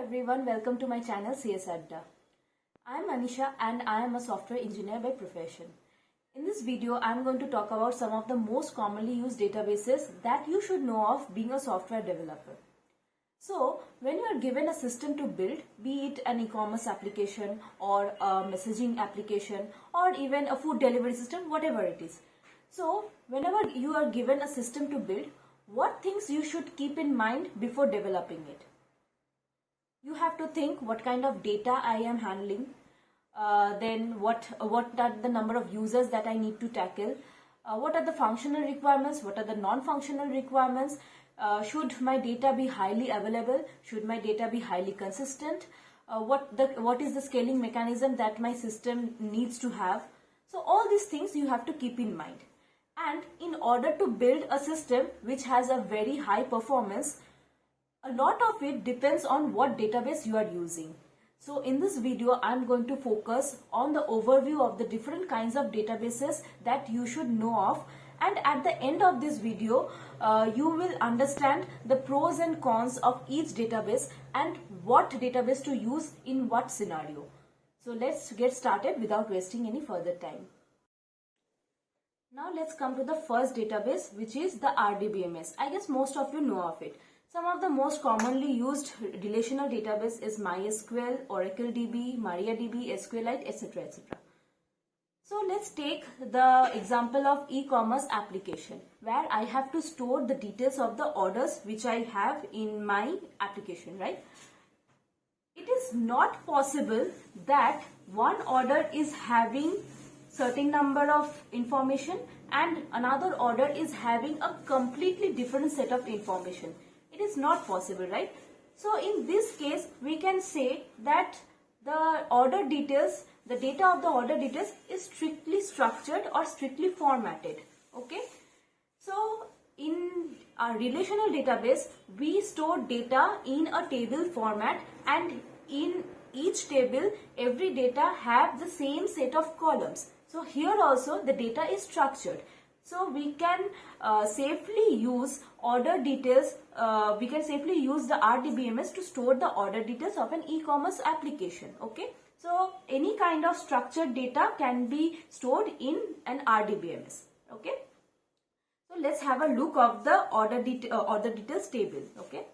everyone, welcome to my channel CS Adda. I am Anisha and I am a software engineer by profession. In this video, I am going to talk about some of the most commonly used databases that you should know of being a software developer. So, when you are given a system to build, be it an e-commerce application or a messaging application or even a food delivery system, whatever it is. So, whenever you are given a system to build, what things you should keep in mind before developing it? You have to think what kind of data I am handling, then what are the number of users that I need to tackle, what are the functional requirements, what are the non-functional requirements, should my data be highly available, should my data be highly consistent, what is the scaling mechanism that my system needs to have. So all these things you have to keep in mind. And in order to build a system which has a very high performance, a lot of it depends on what database you are using. So in this video, I'm going to focus on the overview of the different kinds of databases that you should know of. And at the end of this video, you will understand the pros and cons of each database and what database to use in what scenario. So let's get started without wasting any further time. Now let's come to the first database, which is the RDBMS. I guess most of you know of it. Some of the most commonly used relational database is MySQL, Oracle DB, MariaDB, SQLite, etc. etc. So let's take the example of e-commerce application where I have to store the details of the orders which I have in my application, right? It is not possible that one order is having certain number of information and another order is having a completely different set of information. It is not possible, right? So in this case, we can say that the order details, the data of the order details is strictly structured or strictly formatted. Okay. So in our relational database, we store data in a table format, and in each table, every data have the same set of columns. So here also the data is structured. So we can safely use order details, we can safely use the RDBMS to store the order details of an e-commerce application. Okay. So any kind of structured data can be stored in an RDBMS. Okay. So let's have a look of the order details table. Okay.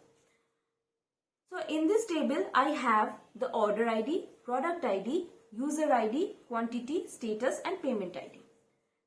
So in this table, I have the order ID, product ID, user ID, quantity, status and payment ID.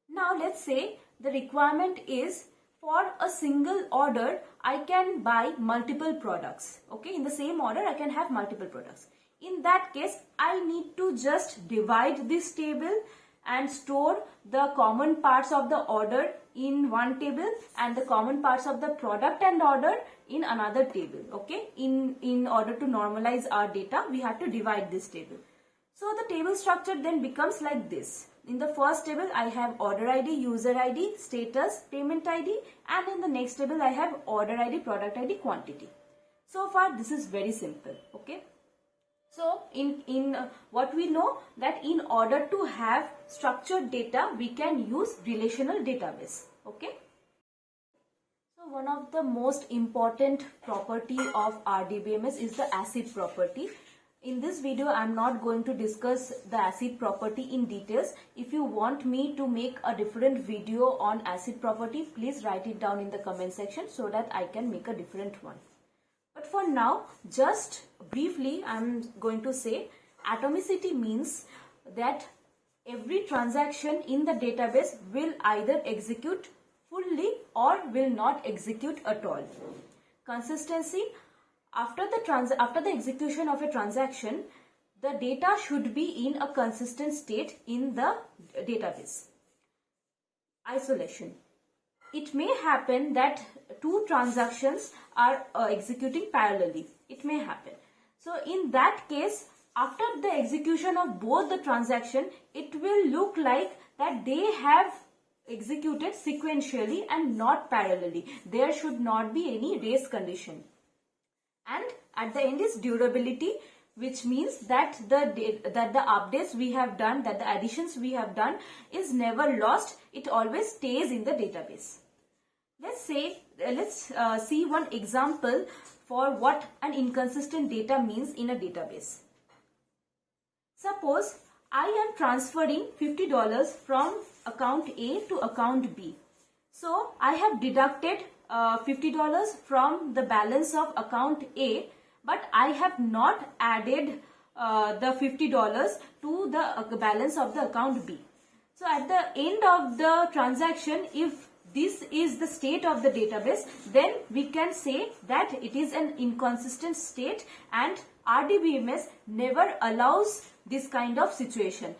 Now let's say the requirement is for a single order, I can buy multiple products. Okay, in the same order, I can have multiple products. In that case, I need to just divide this table and store the common parts of the order in one table and the common parts of the product and order in another table. Okay, in order to normalize our data, we have to divide this table. So the table structure then becomes like this. In the first table, I have order ID, user ID, status, payment ID, and in the next table, I have order ID, product ID, quantity. So far, this is very simple. Okay. So in what we know that in order to have structured data, we can use relational database. Okay. So one of the most important property of RDBMS is the ACID property. In this video, I am not going to discuss the ACID property in details. If you want me to make a different video on ACID property, please write it down in the comment section so that I can make a different one. But for now, just briefly, I am going to say atomicity means that every transaction in the database will either execute fully or will not execute at all. Consistency. After the execution of a transaction, the data should be in a consistent state in the database. Isolation. It may happen that two transactions are executing parallelly. It may happen. So in that case, after the execution of both the transaction, it will look like that they have executed sequentially and not parallelly. There should not be any race condition. And at the end is durability, which means that the updates we have done, that the additions we have done is never lost. It always stays in the database. Let's see one example for what an inconsistent data means in a database. Suppose I am transferring $50 from account A to account B. So I have deducted $50 from the balance of account A, but I have not added the $50 to the balance of the account B. So at the end of the transaction, if this is the state of the database, then we can say that it is an inconsistent state, and RDBMS never allows this kind of situation.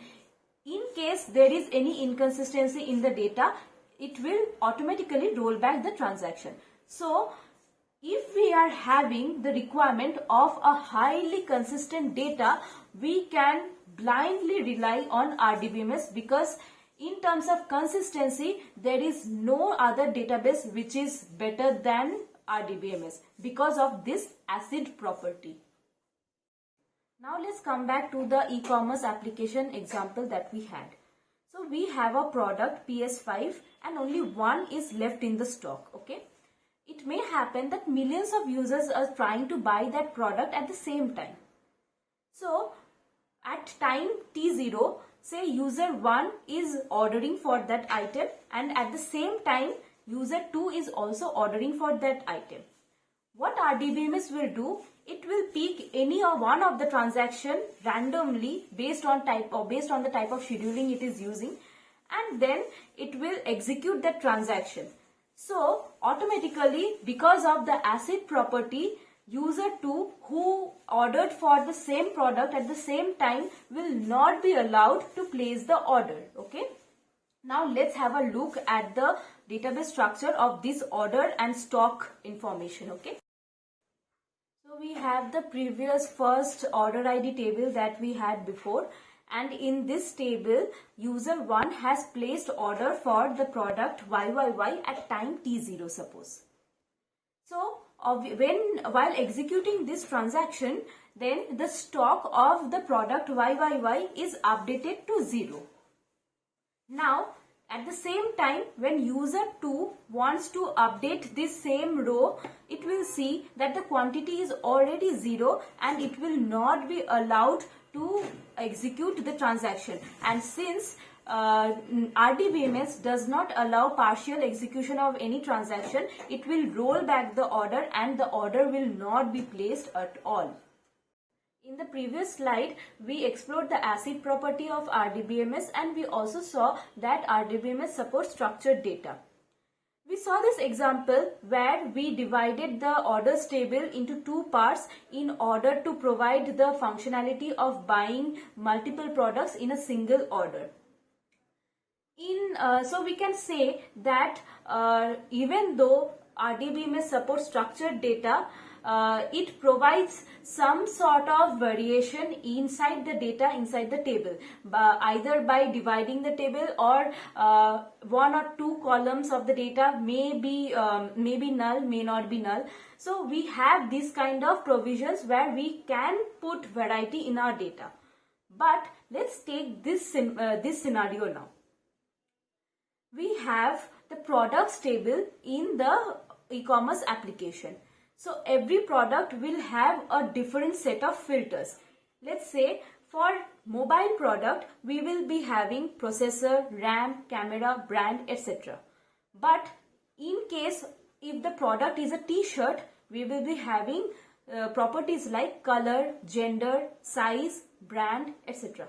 In case there is any inconsistency in the data, it will automatically roll back the transaction. So if we are having the requirement of a highly consistent data, we can blindly rely on RDBMS, because in terms of consistency, there is no other database which is better than RDBMS because of this ACID property. Now let's come back to the e-commerce application example that we had. So we have a product PS5 and only one is left in the stock, okay? It may happen that millions of users are trying to buy that product at the same time. So at time T0, say user 1 is ordering for that item, and at the same time user 2 is also ordering for that item. What RDBMS will do, it will pick any one of the transaction randomly based on type or based on the type of scheduling it is using, and then it will execute that transaction. So automatically, because of the ACID property, user 2 who ordered for the same product at the same time will not be allowed to place the order, okay? Now let's have a look at the database structure of this order and stock information, okay? So we have the previous first order ID table that we had before, and in this table user 1 has placed order for the product YYY at time T0, suppose. So while executing this transaction, then the stock of the product YYY is updated to 0. Now at the same time, when user 2 wants to update this same row, it will see that the quantity is already 0 and it will not be allowed to execute the transaction. And since RDBMS does not allow partial execution of any transaction, it will roll back the order and the order will not be placed at all. In the previous slide, we explored the ACID property of RDBMS, and we also saw that RDBMS supports structured data. We saw this example where we divided the orders table into two parts in order to provide the functionality of buying multiple products in a single order. So we can say that even though RDBMS supports structured data, it provides some sort of variation inside the data inside the table, either by dividing the table, or one or two columns of the data may be null, may not be null. So we have this kind of provisions where we can put variety in our data. But let's take this scenario now. We have the products table in the e-commerce application. So every product will have a different set of filters. Let's say for mobile product, we will be having processor, RAM, camera, brand, etc. But in case if the product is a t-shirt, we will be having properties like color, gender, size, brand, etc.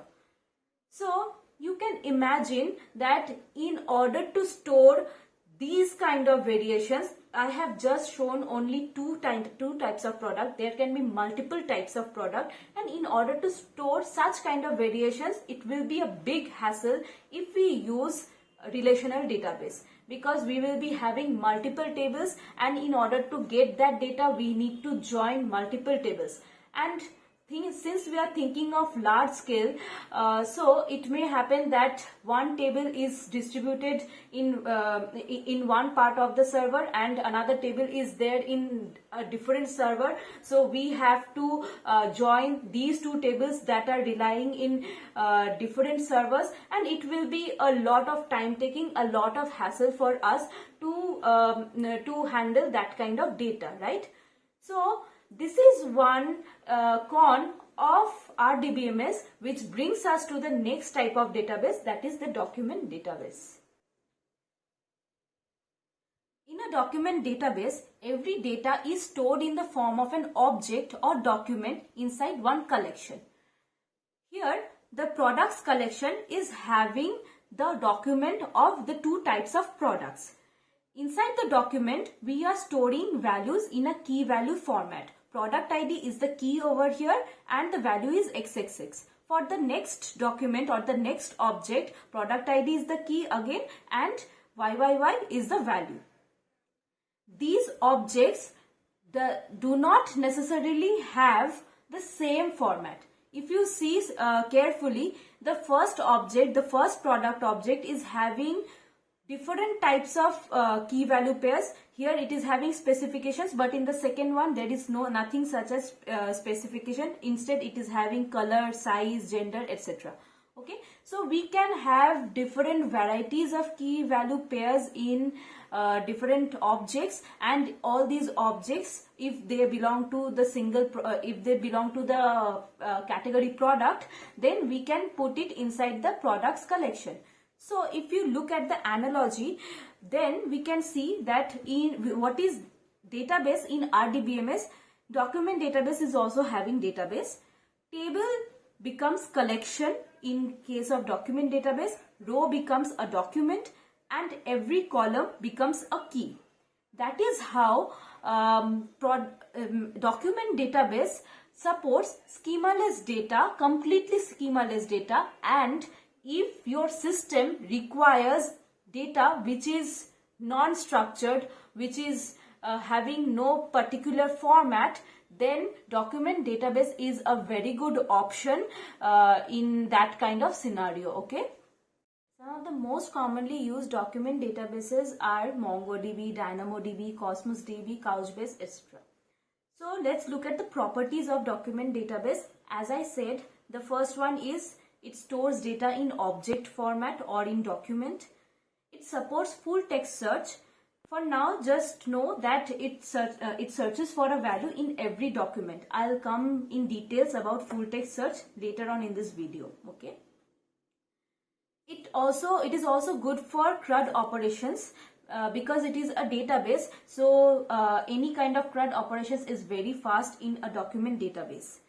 So you can imagine that in order to store these kind of variations, I have just shown only two types of product. There can be multiple types of product, and in order to store such kind of variations, it will be a big hassle if we use a relational database, because we will be having multiple tables, and in order to get that data, we need to join multiple tables. And since we are thinking of large scale, so it may happen that one table is distributed in one part of the server and another table is there in a different server. So we have to join these two tables that are relying in different servers, and it will be a lot of time taking, a lot of hassle for us to handle that kind of data, right? So is one con of RDBMS, which brings us to the next type of database, that is the document database. In a document database, every data is stored in the form of an object or document inside one collection. Here, the products collection is having the document of the two types of products. Inside the document, we are storing values in a key value format. Product ID is the key over here and the value is XXX. For the next document or the next object, product ID is the key again and YYY is the value. These objects do not necessarily have the same format. If you see carefully, the first object, the first product object is having different types of key value pairs. Here it is having specifications, but in the second one there is nothing such as specification. Instead it is having color, size, gender, etc. Okay, so we can have different varieties of key value pairs in different objects, and all these objects, if they belong to the category product, then we can put it inside the products collection. So if you look at the analogy, then we can see that in what is database in RDBMS, document database is also having database. Table becomes collection in case of document database, row becomes a document, and every column becomes a key. That is how document database supports schemaless data, completely schemaless data, and if your system requires data which is non-structured, which is having no particular format, then document database is a very good option in that kind of scenario. Okay. Some of the most commonly used document databases are MongoDB, DynamoDB, Cosmos DB, Couchbase, etc. So let's look at the properties of document database. As I said, the first one is it stores data in object format or in document. It supports full text search. For now, just know that it searches for a value in every document. I'll come in details about full text search later on in this video. Okay. It is also good for CRUD operations because it is a database. So any kind of CRUD operations is very fast in a document database.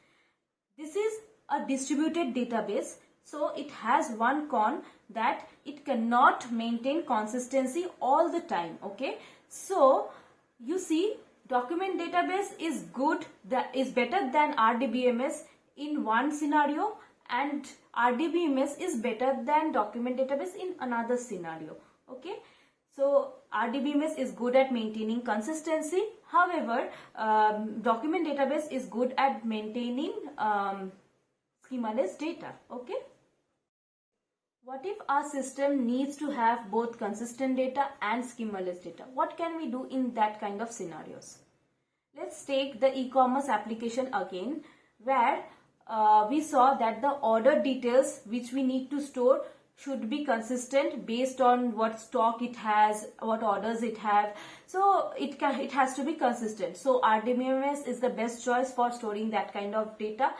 This is a distributed database. So it has one con, that it cannot maintain consistency all the time. Okay. So you see, document database is good, that is better than RDBMS in one scenario, and RDBMS is better than document database in another scenario. Okay. So RDBMS is good at maintaining consistency. However, document database is good at maintaining schemaless data. Okay. What if our system needs to have both consistent data and schemaless data? What can we do in that kind of scenarios? Let's take the e-commerce application again, where we saw that the order details which we need to store should be consistent based on what stock it has, what orders it has. So it has to be consistent. So RDBMS is the best choice for storing that kind of data.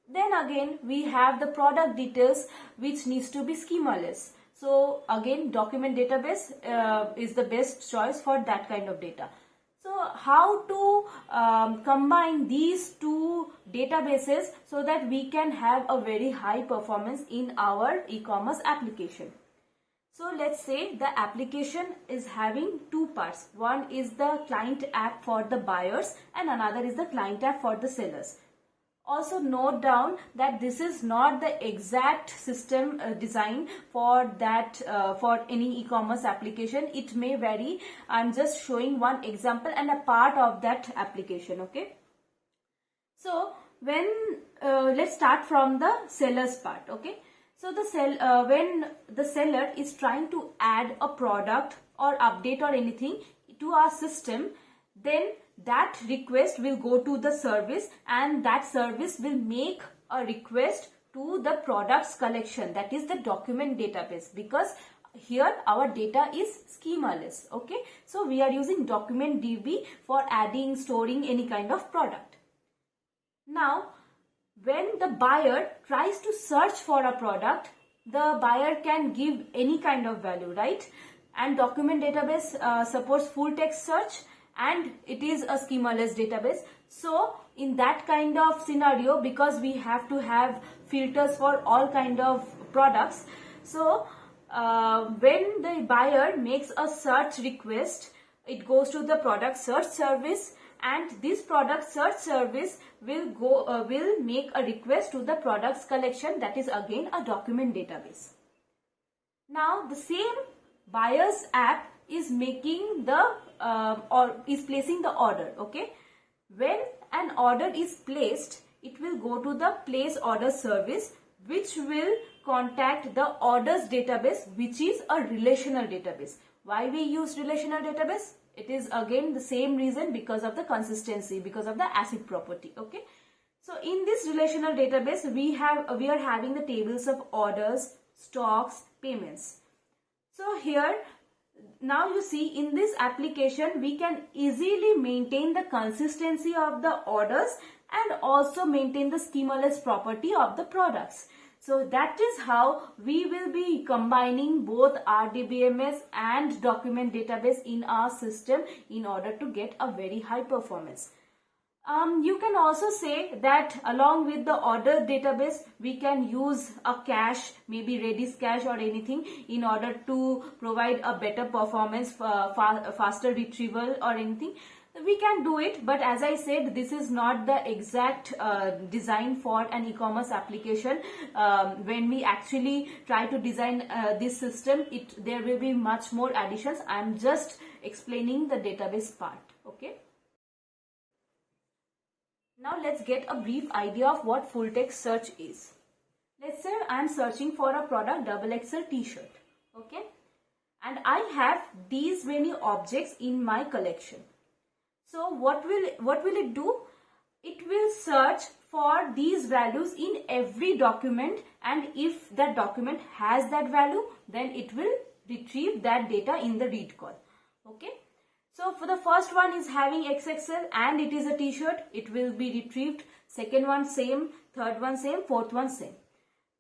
Then again, we have the product details which needs to be schemaless. So again, document database is the best choice for that kind of data. So how to combine these two databases so that we can have a very high performance in our e-commerce application? So let's say the application is having two parts. One is the client app for the buyers and another is the client app for the sellers. Also note down that this is not the exact system design for that for any e-commerce application. It may vary. I'm just showing one example and a part of that application. Okay. So when let's start from the seller's part. Okay. So the when the seller is trying to add a product or update or anything to our system, then that request will go to the service, and that service will make a request to the products collection, that is the document database, because here our data is schemaless. Okay, so we are using document DB for adding, storing any kind of product. Now, when the buyer tries to search for a product, the buyer can give any kind of value, right? And document database supports full text search, and it is a schemaless database. So in that kind of scenario, because we have to have filters for all kind of products, so when the buyer makes a search request, it goes to the product search service, and this product search service will make a request to the products collection, that is again a document database. Now the same buyer's app is making the or is placing the order. Okay, when an order is placed, it will go to the place order service, which will contact the orders database, which is a relational database. Why we use relational database? It is again the same reason, because of the consistency, because of the ACID property. Okay, so in this relational database we are having the tables of orders, stocks, payments. So here now you see, in this application we can easily maintain the consistency of the orders and also maintain the schemaless property of the products. So that is how we will be combining both RDBMS and document database in our system in order to get a very high performance. You can also say that along with the order database, we can use a cache, maybe Redis cache or anything, in order to provide a better performance, faster retrieval or anything. We can do it, but as I said, this is not the exact design for an e-commerce application. When we actually try to design this system, there will be much more additions. I am just explaining the database part. Okay. Now let's get a brief idea of what full text search is. Let's say I am searching for a product XXL t-shirt. Okay, and I have these many objects in my collection. So what will it do? It will search for these values in every document, and if that document has that value, then it will retrieve that data in the read call. Okay. So for the first one is having XXL and it is a t-shirt, it will be retrieved. Second one same, third one same, fourth one same.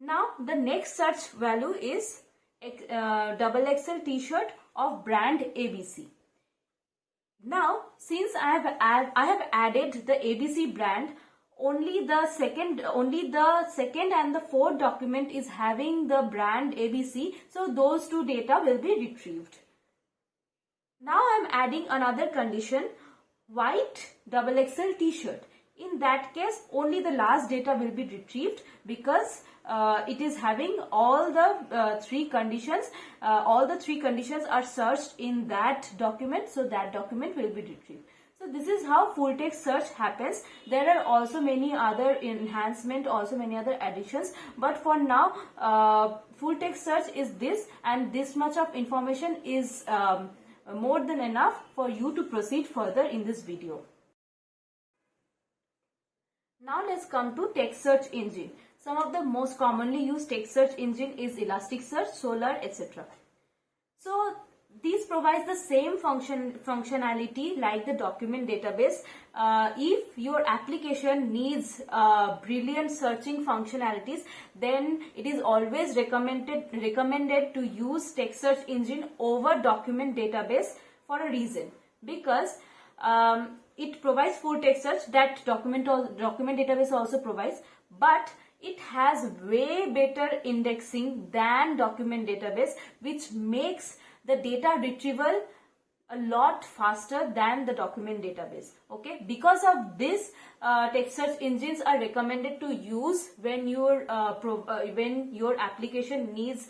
Now the next search value is XXL t-shirt of brand ABC. Now since I have added the ABC brand, only the second and the fourth document is having the brand ABC, so those two data will be retrieved. Now I am adding another condition, white XXL t-shirt. In that case, only the last data will be retrieved, because it is having all the three conditions. All the three conditions are searched in that document, so that document will be retrieved. So this is how full text search happens. There are also many other enhancements, also many other additions, but for now full text search is this, and this much of information is more than enough for you to proceed further in this video. Now let's come to text search engine. Some of the most commonly used text search engine is Elasticsearch, Solr, etc. So these provides the same functionality like the document database. If your application needs brilliant searching functionalities, then it is always recommended to use text search engine over document database, for a reason, because it provides full text search that document database also provides, but it has way better indexing than document database, which makes the data retrieval a lot faster than the document database. Okay, because of this, text search engines are recommended to use when your application needs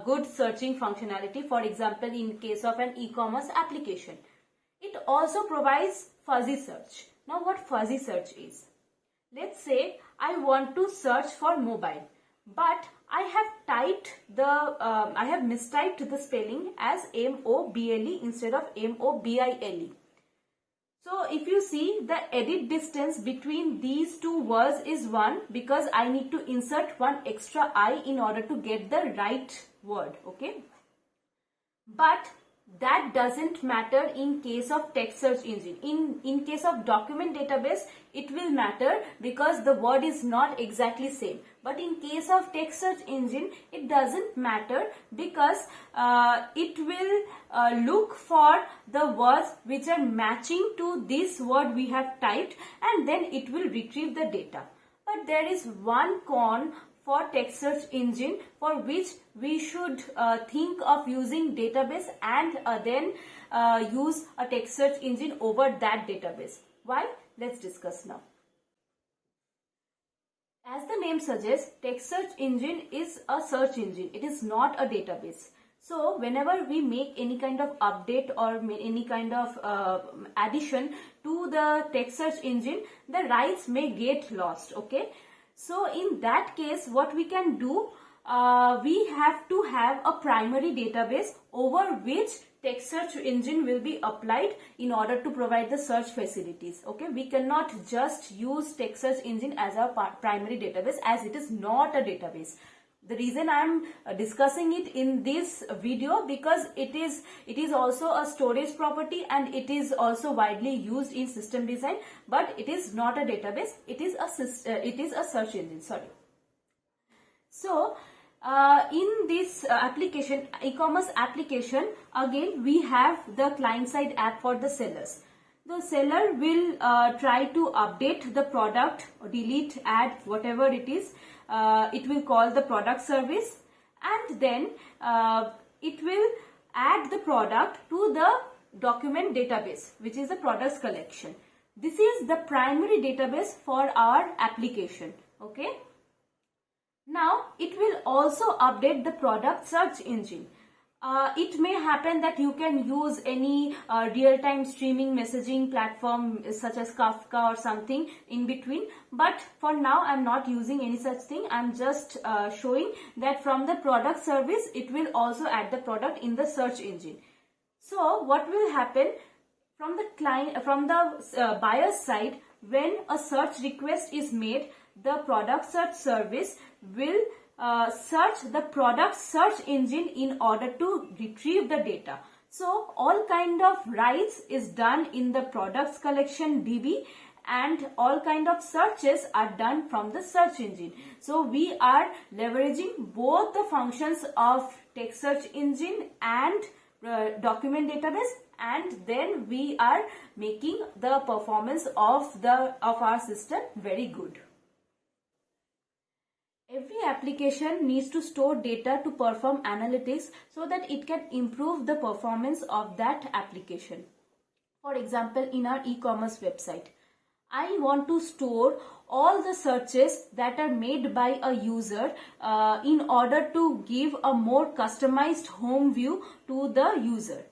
good searching functionality. For example, in case of an e-commerce application, it also provides fuzzy search. Now, what fuzzy search is? Let's say I want to search for mobile, but I have mistyped the spelling as MOBLE instead of MOBILE. So if you see, the edit distance between these two words is 1, because I need to insert one extra I in order to get the right word. Okay, but That doesn't matter in case of text search engine. In case of document database, it will matter because the word is not exactly same. But in case of text search engine, it doesn't matter because it will look for the words which are matching to this word we have typed, and then it will retrieve the data. But there is one con for text search engine for which we should think of using database and then use a text search engine over that database. Why? Let's discuss now. As the name suggests, text search engine is a search engine. It is not a database. So whenever we make any kind of update or any kind of addition to the text search engine, the rights may get lost. Okay. So in that case, what we can do, we have to have a primary database over which text search engine will be applied in order to provide the search facilities. Okay, we cannot just use text search engine as our primary database, as it is not a database. The reason I am discussing it in this video because it is also a storage property and it is also widely used in system design, but it is not a database. It is a search engine. Sorry. So in this application, e-commerce application, again we have the client side app for the sellers. The seller will try to update the product, or delete, add, whatever it is. It will call the product service, and then it will add the product to the document database, which is the products collection. This is the primary database for our application. Okay. Now it will also update the product search engine. It may happen that you can use any real-time streaming messaging platform such as Kafka or something in between, but for now I'm not using any such thing. I'm just showing that from the product service it will also add the product in the search engine. So what will happen from the client, from the buyer's side, when a search request is made, the product search service will search the product search engine in order to retrieve the data. So all kind of writes is done in the products collection DB, and all kind of searches are done from the search engine. So we are leveraging both the functions of text search engine and document database, and then we are making the performance of our system very good. Every application needs to store data to perform analytics so that it can improve the performance of that application. For example, in our e-commerce website, I want to store all the searches that are made by a user in order to give a more customized home view to the user.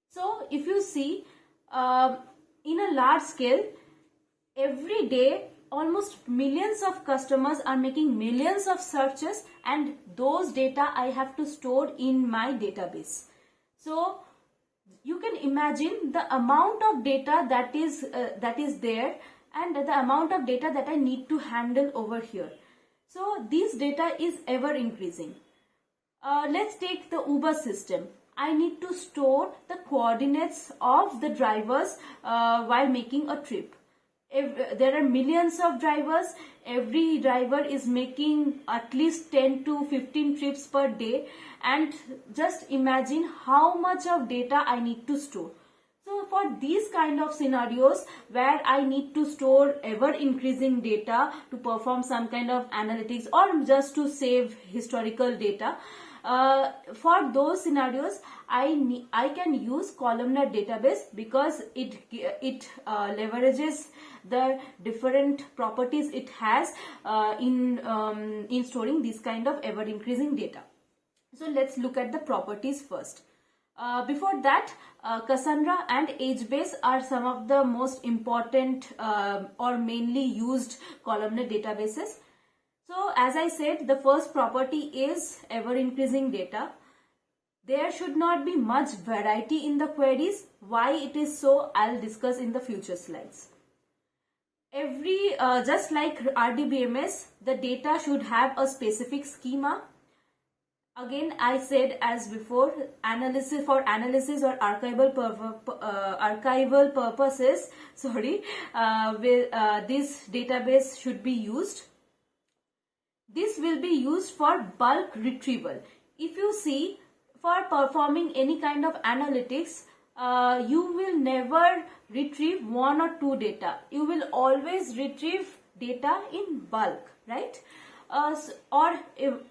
So if you see, in a large scale, every day almost millions of customers are making millions of searches, and those data I have to store in my database. So you can imagine the amount of data that is there, and the amount of data that I need to handle over here. So this data is ever increasing. Let's take the Uber system. I need to store the coordinates of the drivers while making a trip. There are millions of drivers. Every driver is making at least 10 to 15 trips per day, and just imagine how much of data I need to store. So for these kind of scenarios where I need to store ever increasing data to perform some kind of analytics or just to save historical data, for those scenarios I can use Columnar Database because it leverages the different properties it has in storing this kind of ever increasing data. So let's look at the properties first. Before that, Cassandra and hbase are some of the most important or mainly used columnar databases. So as I said, the first property is ever increasing data. There should not be much variety in the queries. Why it is so, I'll discuss in the future slides. Just like RDBMS, the data should have a specific schema. Again, I said as before, analysis or archival purposes, this database should be used. This will be used for bulk retrieval. If you see, for performing any kind of analytics, you will never retrieve one or two data. You will always retrieve data in bulk, right?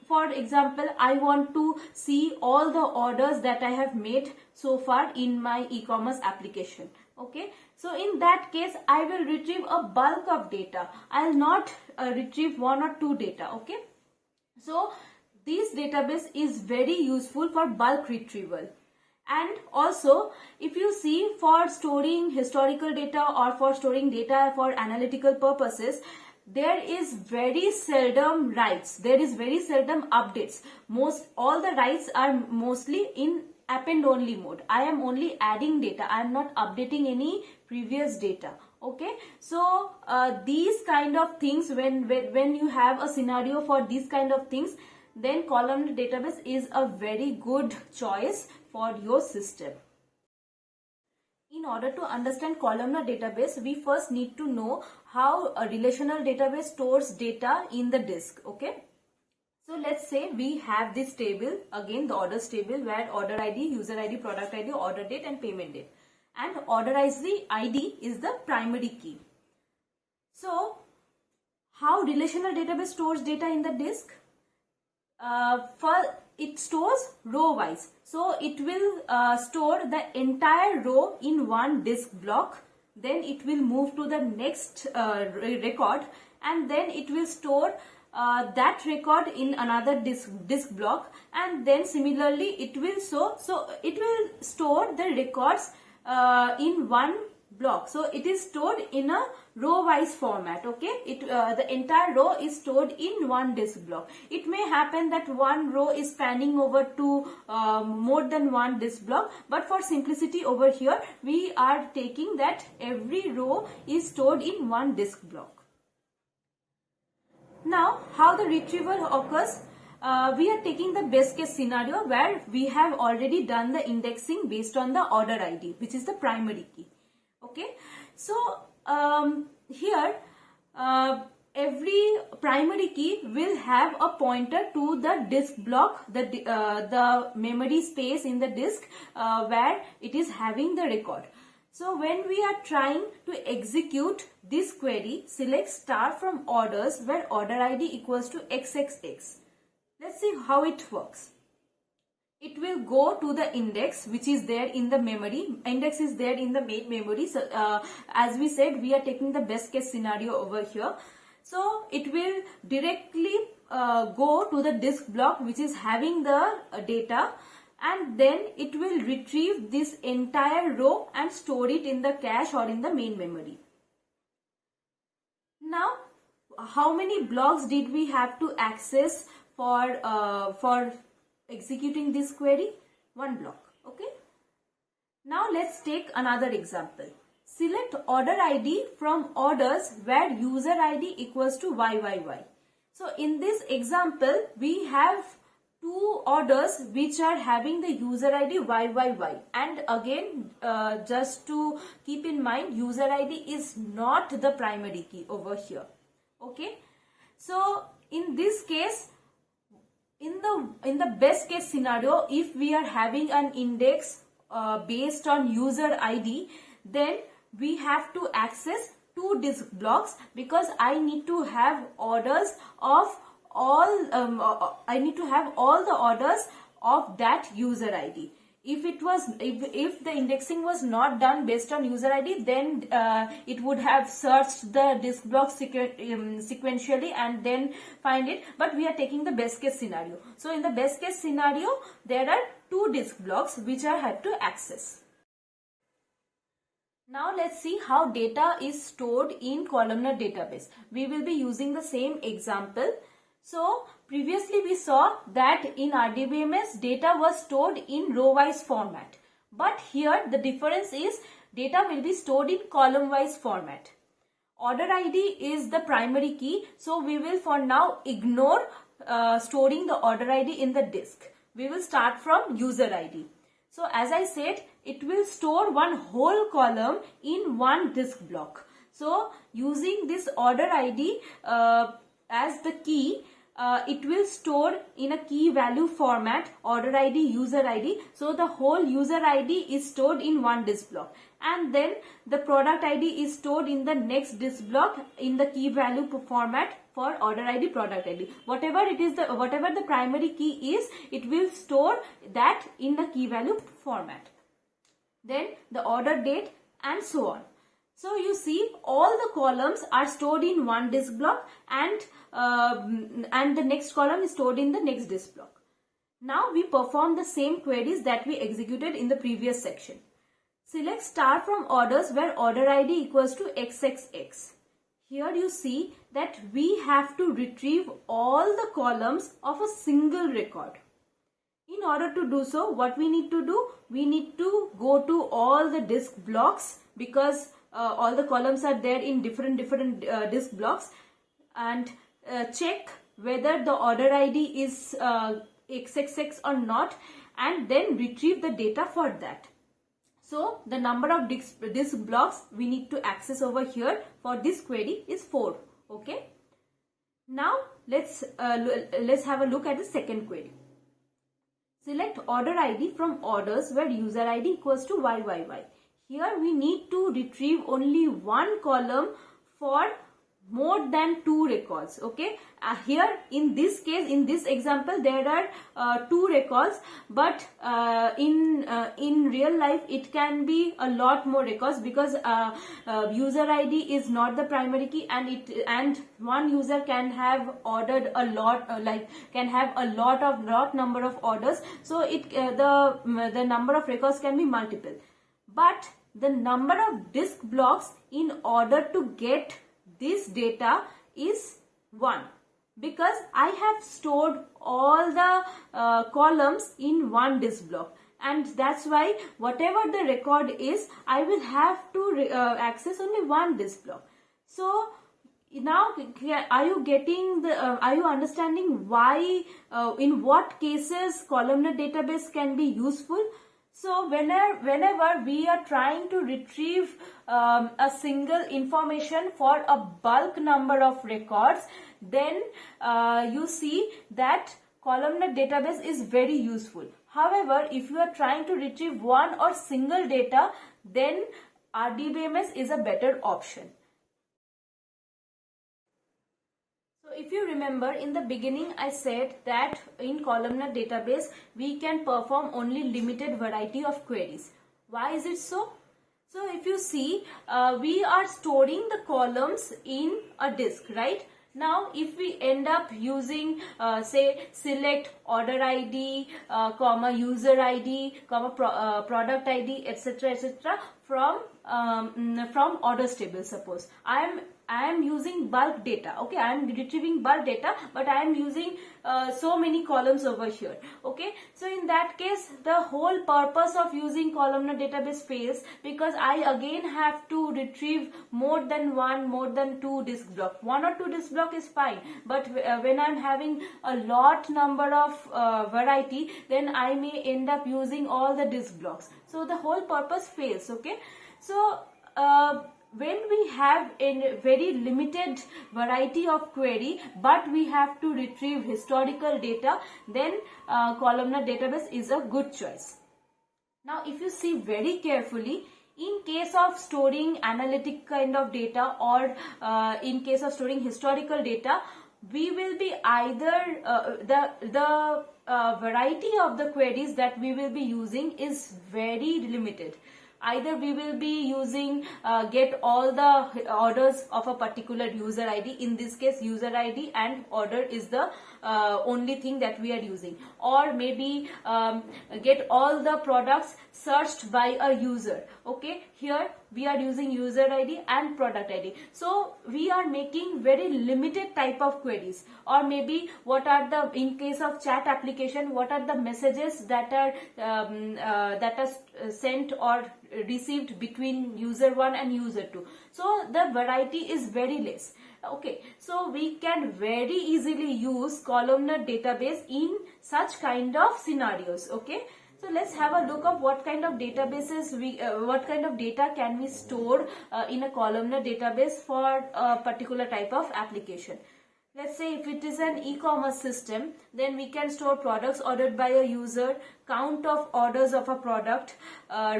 For example, I want to see all the orders that I have made so far in my e-commerce application. Okay, so in that case, I will retrieve a bulk of data. I will not retrieve one or two data. Okay, so this database is very useful for bulk retrieval. And also, if you see, for storing historical data or for storing data for analytical purposes, there is very seldom writes. There is very seldom updates. All the writes are mostly in append only mode. I am only adding data. I am not updating any previous data. Okay, so these kind of things, when you have a scenario for these kind of things, then Columnar Database is a very good choice for your system. In order to understand Columnar Database, we first need to know how a relational database stores data in the disk. Okay, so let's say we have this table, again the orders table, where order ID, user ID, product ID, order date and payment date, and order ID is the primary key. So how relational database stores data in the disk? It stores row wise. So it will store the entire row in one disk block. Then it will move to the next record, and then it will store that record in another disk block, and then similarly it will it will store the records in one block. So it is stored in a row wise format. Okay, the entire row is stored in one disk block. It may happen that one row is spanning over to more than one disk block, but for simplicity over here we are taking that every row is stored in one disk block. Now, how the retrieval occurs? We are taking the best case scenario where we have already done the indexing based on the order ID, which is the primary key. Okay, so here every primary key will have a pointer to the disk block, the memory space in the disk where it is having the record. So when we are trying to execute this query, select star from orders where order ID equals to XXX. Let's see how it works. It will go to the index which is there in the memory. Index is there in the main memory. So as we said, we are taking the best case scenario over here. So it will directly go to the disk block which is having the data, and then it will retrieve this entire row and store it in the cache or in the main memory. Now, how many blocks did we have to access for executing this query? One block. Okay, now let's take another example. Select order ID from orders where user ID equals to YYY. So in this example we have two orders which are having the user ID YYY, and again just to keep in mind, user ID is not the primary key over here. Okay, so in this case, in the best case scenario, if we are having an index based on user ID, then we have to access two disk blocks, because I need to have orders of all I need to have all the orders of that user ID. If the indexing was not done based on user ID, then it would have searched the disk block sequentially and then find it. But we are taking the best case scenario. So in the best case scenario, there are two disk blocks which I had to access. Now let's see how data is stored in Columnar Database. We will be using the same example. So previously we saw that in RDBMS data was stored in row-wise format. But here the difference is data will be stored in column-wise format. Order ID is the primary key, so we will for now ignore storing the order ID in the disk. We will start from user ID. So as I said, it will store one whole column in one disk block. So using this order ID as the key, it will store in a key value format, order ID, user ID. So the whole user ID is stored in one disk block, and then the product ID is stored in the next disk block in the key value format for order ID, product ID. Whatever it is, whatever the primary key is, it will store that in the key value format. Then the order date and so on. So you see, all the columns are stored in one disk block, and the next column is stored in the next disk block. Now we perform the same queries that we executed in the previous section. Select star from orders where order ID equals to XXX. Here you see that we have to retrieve all the columns of a single record. In order to do so, what we need to do? We need to go to all the disk blocks, because all the columns are there in different disk blocks, and check whether the order ID is XXX or not, and then retrieve the data for that. So the number of disk blocks we need to access over here for this query is 4. Okay. Now let's have a look at the second query. Select order ID from orders where user ID equals to YYY. Here we need to retrieve only one column for more than 2 records. Okay. Here in this case, in this example, there are 2 records, but in real life it can be a lot more records, because user ID is not the primary key, and one user can have ordered a lot, can have a lot number of orders. So the number of records can be multiple, but the number of disk blocks in order to get this data is 1, because I have stored all the columns in one disk block, and that's why whatever the record is, I will have to access only one disk block. So now are you understanding why, in what cases columnar database can be useful? So whenever we are trying to retrieve a single information for a bulk number of records, then you see that columnar database is very useful. However, if you are trying to retrieve one or single data, then RDBMS is a better option. So if you remember, in the beginning I said that in columnar database we can perform only limited variety of queries. Why is it so? So if you see, we are storing the columns in a disk, right? Now if we end up using say select order ID, comma user ID, comma product ID, etc., from orders table, suppose I am using bulk data. Okay, I am retrieving bulk data, but I am using so many columns over here. Okay, so in that case, the whole purpose of using columnar database fails, because I again have to retrieve more than 2 disk block. 1 or 2 disk block is fine, but when I am having a lot number of variety, then I may end up using all the disk blocks. So the whole purpose fails. Okay, so when we have a very limited variety of query, but we have to retrieve historical data, then columnar database is a good choice. Now if you see very carefully, in case of storing analytic kind of data, or in case of storing historical data, we will be either the variety of the queries that we will be using is very limited. Either we will be using get all the orders of a particular user ID. In this case, user ID and order is the only thing that we are using, or maybe get all the products searched by a user. Okay, here we are using user ID and product ID. So we are making very limited type of queries. Or maybe what are the, in case of chat application, what are the messages that are sent or received between user 1 and user 2. So the variety is very less. Okay, so we can very easily use columnar database in such kind of scenarios. Okay, so let's have a look of what kind of databases what kind of data can we store in a columnar database for a particular type of application. Let's say if it is an e-commerce system, then we can store products ordered by a user, count of orders of a product,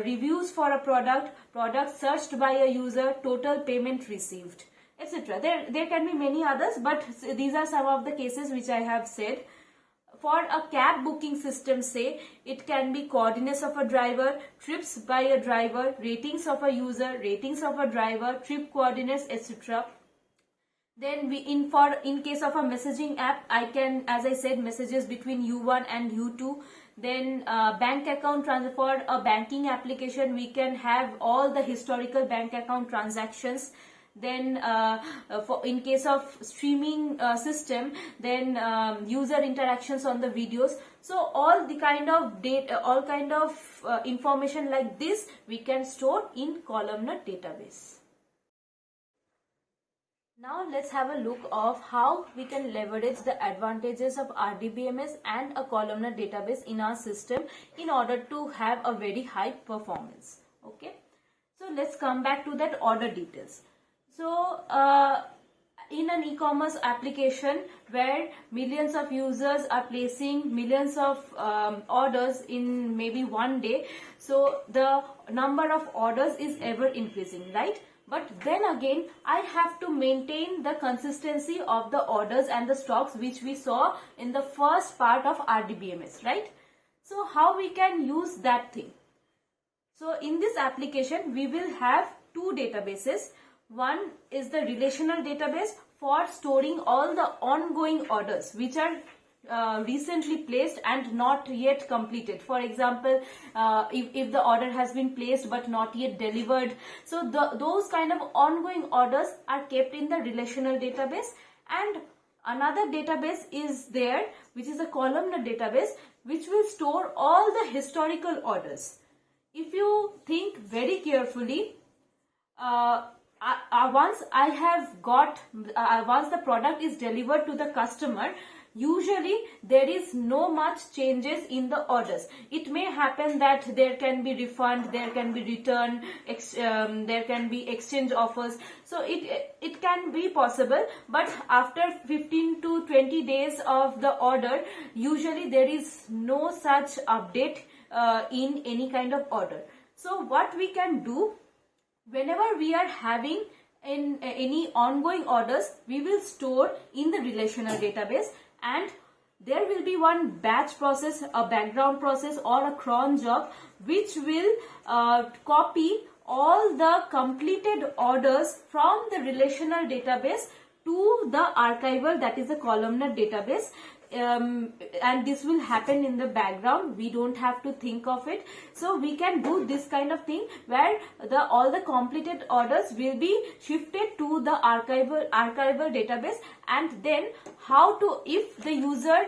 reviews for a product, product searched by a user, total payment received, etc. There can be many others, but these are some of the cases which I have said. For a cab booking system, say, it can be coordinates of a driver, trips by a driver, ratings of a user, ratings of a driver, trip coordinates, etc. Then in case of a messaging app, I can, as I said, messages between U1 and U2. Then bank account transfer, for a banking application, we can have all the historical bank account transactions. Then in case of streaming system, then user interactions on the videos. So all the kind of data, all kind of information like this we can store in columnar database. Now let's have a look of how we can leverage the advantages of RDBMS and a columnar database in our system in order to have a very high performance. Okay, so let's come back to that order details. So in an e-commerce application where millions of users are placing millions of orders in maybe one day, so the number of orders is ever increasing, right? But then again, I have to maintain the consistency of the orders and the stocks which we saw in the first part of RDBMS, right? So how we can use that thing? So in this application, we will have two databases. One is the relational database for storing all the ongoing orders which are recently placed and not yet completed. For example, if the order has been placed but not yet delivered, so those kind of ongoing orders are kept in the relational database. And another database is there which is a columnar database which will store all the historical orders. If you think very carefully, once the product is delivered to the customer, usually there is no much changes in the orders. It may happen that there can be refund, there can be return, there can be exchange offers. So it can be possible, but after 15 to 20 days of the order, usually there is no such update in any kind of order. So what we can do, whenever we are having in any ongoing orders, we will store in the relational database, and there will be one batch process, a background process, or a cron job which will copy all the completed orders from the relational database to the archival, that is the columnar database. And this will happen in the background. We don't have to think of it. So we can do this kind of thing where all the completed orders will be shifted to the archival database. And then if the user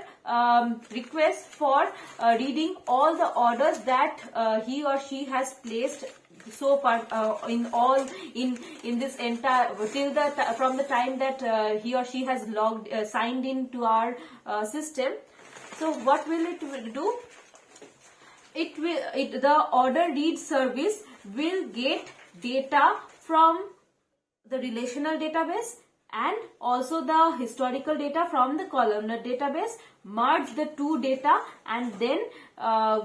requests for reading all the orders that he or she has placed so far in this entire from the time that he or she has signed into our system. So what will it do? The order read service will get data from the relational database and also the historical data from the columnar database, merge the two data, and then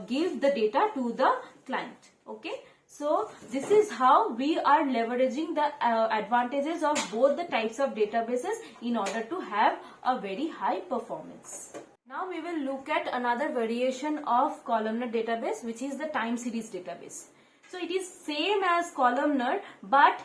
give the data to the client. Okay. So this is how we are leveraging the advantages of both the types of databases in order to have a very high performance. Now we will look at another variation of columnar database, which is the time series database. So it is same as columnar, but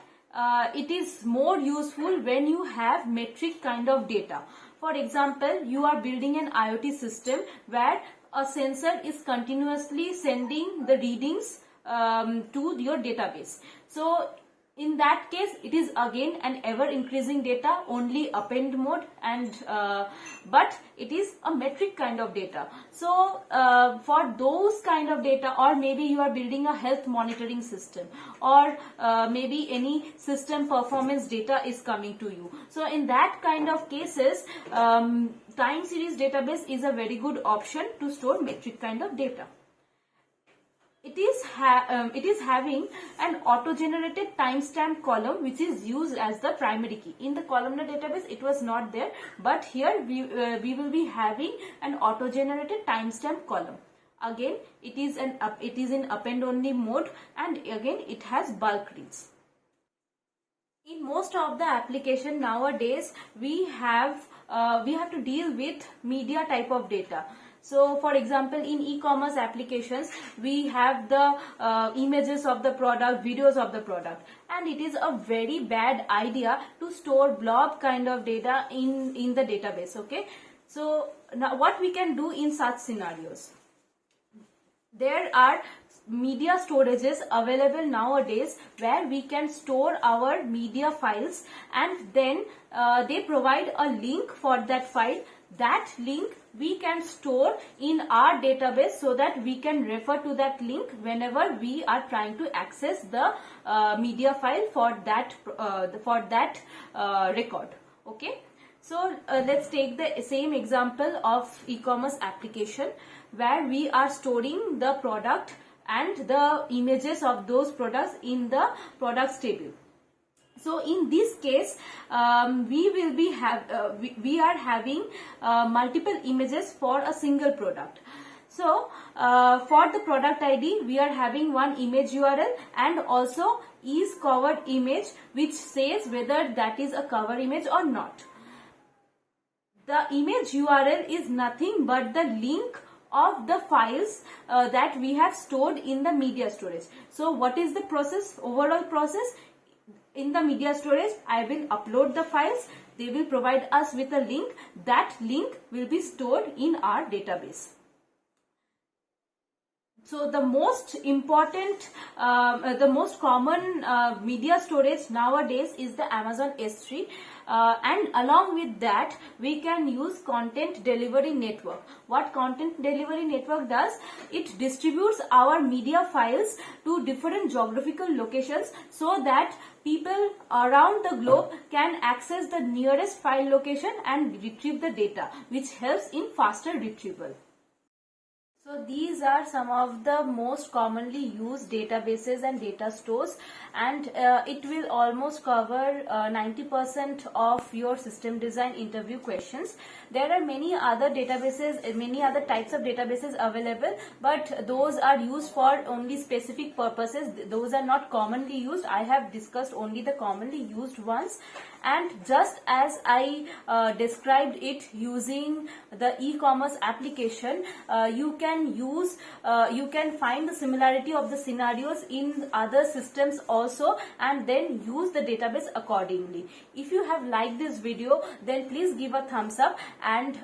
it is more useful when you have metric kind of data. For example, you are building an IoT system where a sensor is continuously sending the readings to your database. So In that case, it is again an ever increasing data, only append mode, and but it is a metric kind of data. So for those kind of data, or maybe you are building a health monitoring system, or maybe any system performance data is coming to you. So in that kind of cases, time series database is a very good option to store metric kind of data. It is having an auto-generated timestamp column which is used as the primary key. In the Columnar database, it was not there, but here we will be having an auto-generated timestamp column. Again, it is in append-only mode, and again it has bulk reads. In most of the application nowadays, we have to deal with media type of data. So for example, in e-commerce applications, we have the images of the product, videos of the product, and it is a very bad idea to store blob kind of data in the database. Okay, so now what we can do in such scenarios? There are media storages available nowadays where we can store our media files, and then they provide a link for that file. That link we can store in our database so that we can refer to that link whenever we are trying to access the media file for that record. Okay, so let's take the same example of e-commerce application where we are storing the product and the images of those products in the products table. So in this case, we are having multiple images for a single product. So for the product ID, we are having one image URL and also is covered image, which says whether that is a cover image or not. The image URL is nothing but the link of the files that we have stored in the media storage. So what is the process, overall process? In the media storage, I will upload the files. They will provide us with a link. That link will be stored in our database. So the most important, the most common media storage nowadays is the Amazon S3. And along with that, we can use content delivery network. What content delivery network does? It distributes our media files to different geographical locations so that people around the globe can access the nearest file location and retrieve the data, which helps in faster retrieval. So these are some of the most commonly used databases and data stores, and it will almost cover 90% of your system design interview questions. There are many other databases, many other types of databases available, but those are used for only specific purposes. Those are not commonly used. I have discussed only the commonly used ones. And just as I described it using the e-commerce application, you can find the similarity of the scenarios in other systems also, and then use the database accordingly. If you have liked this video, then please give a thumbs up and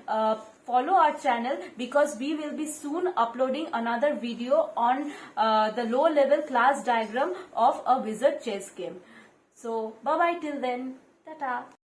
follow our channel, because we will be soon uploading another video on the low level class diagram of a wizard chess game. So bye bye till then. Ta-ta.